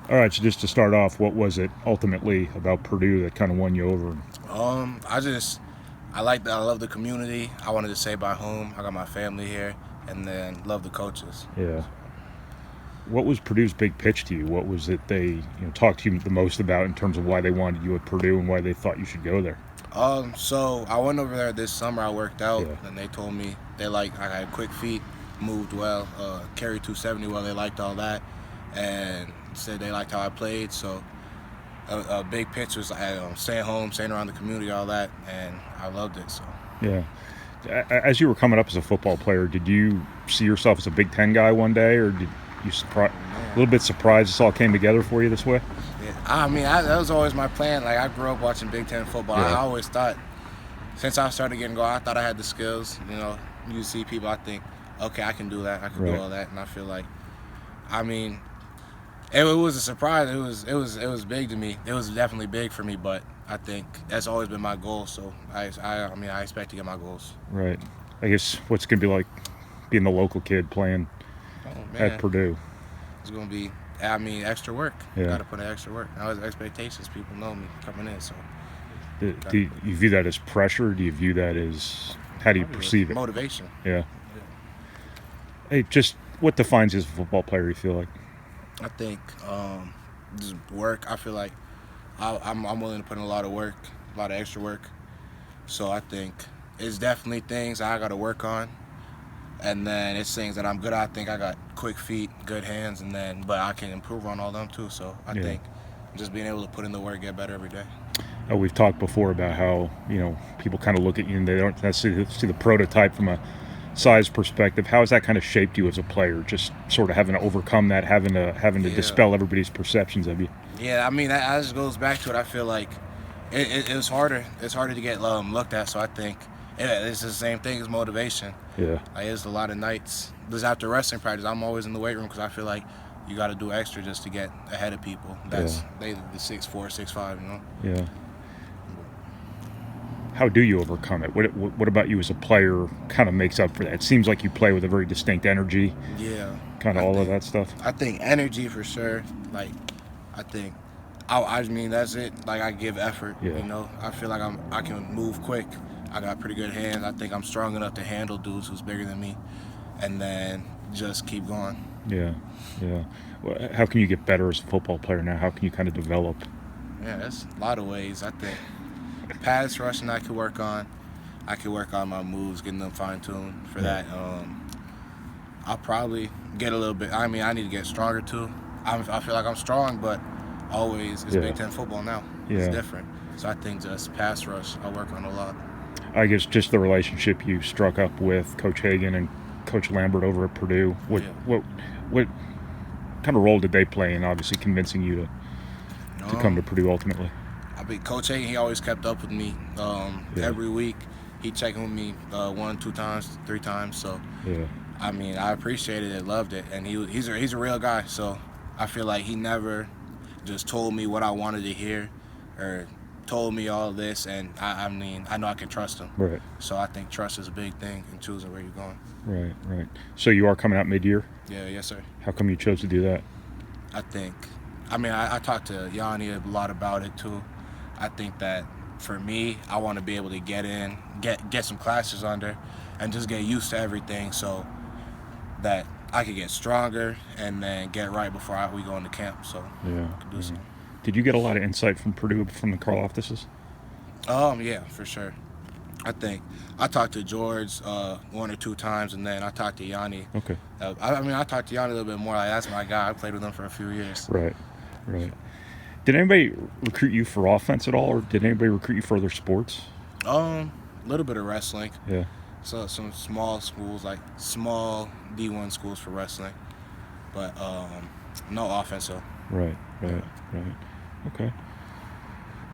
All right, so just to start off, what was it ultimately about Purdue that kind of won you over? I love the community. I wanted to stay by home. I got my family here, and then love the coaches. Yeah. What was Purdue's big pitch to you? What was it they talked to you the most about in terms of why they wanted you at Purdue and why they thought you should go there? So I went over there this summer. I worked out, Yeah. and they told me I had quick feet, moved well, carried 270 well. They liked all that, and said they liked how I played. So a big pitch was staying home, staying around the community, all that, and I loved it. So. Yeah. As you were coming up as a football player, did you see yourself as a Big Ten guy one day, or did you a little bit surprised this all came together for you this way? Yeah, that was always my plan. Like, I grew up watching Big Ten football. I Yeah. always thought, since I started getting going, I thought I had the skills. You see people, I think, okay, I can do that. I can do Right. all that, and I feel like, I mean, it was a surprise. It was big to me. It was definitely big for me, but I think that's always been my goal. So I expect to get my goals. Right. I guess what's going to be like being the local kid playing Oh at man, Purdue? it's gonna be. Extra work. Yeah. Got to put in extra work. Now, it's expectations. People know me coming in, so. Do you view that as pressure? Or do you view that as how do you perceive it? Motivation. Yeah. Hey, just what defines you as a football player? You feel like? I think just work. I feel like I'm willing to put in a lot of work, a lot of extra work. So I think it's definitely things I got to work on, and then it's things that I'm good at. I think I got quick feet, good hands, but I can improve on all them too. So I Yeah. think just being able to put in the work, get better every day. We've talked before about how people kind of look at you and they don't necessarily see the prototype from a size perspective. How has that kind of shaped you as a player? Just sort of having to overcome that, having to Yeah. dispel everybody's perceptions of you. Yeah, that just goes back to it. I feel like it was harder. It's harder to get looked at. So I think it's the same thing as motivation. Yeah. Like, it's a lot of nights. Just after wrestling practice, I'm always in the weight room because I feel like you got to do extra just to get ahead of people. They the 6'4", 6'5", Yeah. How do you overcome it? What about you as a player kind of makes up for that? It seems like you play with a very distinct energy, Yeah. kind of I all of think that stuff. I think energy for sure. Like, I think I mean that's it. Like, I give effort. Yeah. I feel like I can move quick. I got pretty good hands. I think I'm strong enough to handle dudes who's bigger than me, and then just keep going. Yeah. Yeah. Well, how can you get better as a football player now? How can you kind of develop? Yeah, that's a lot of ways. I think pass rushing I could work on. I could work on my moves, getting them fine tuned for Yeah. that. I'll probably get a little bit. I mean, I need to get stronger too. I feel like I'm strong, but always it's Yeah. Big Ten football now. It's Yeah. different. So I think just pass rush I work on a lot. I guess just the relationship you struck up with Coach Hagan and Coach Lambert over at Purdue. What Yeah. what kind of role did they play in obviously convincing you to come to Um, Purdue ultimately? I mean, Coach Hagan, he always kept up with me. Yeah. Every week he checked with me 1, 2 times, 3 times. So Yeah. I mean, I appreciated it, loved it, and he's a real guy. So I feel like he never just told me what I wanted to hear, or told me all this, and I mean, I know I can trust him. Right. So I think trust is a big thing in choosing where you're going. Right. Right. So you are coming out mid-year. Yeah, yes, sir. How come you chose to do that? I think, I talked to Yanni a lot about it too. I think that for me, I want to be able to get in, get some classes under, and just get used to everything, so that I could get stronger and then get right before we go into camp. So Yeah. I can do Yeah. so. Did you get a lot of insight from Purdue from the Karloftises? Yeah, for sure. I think I talked to George 1 or 2 times, and then I talked to Yanni. Okay. I talked to Yanni a little bit more. Like, that's my guy. I played with him for a few years. Right. Right. Did anybody recruit you for offense at all, or did anybody recruit you for other sports? A little bit of wrestling. Yeah. So some small schools, like small D1 schools for wrestling, but no offense though. Right. Right. Right. Okay.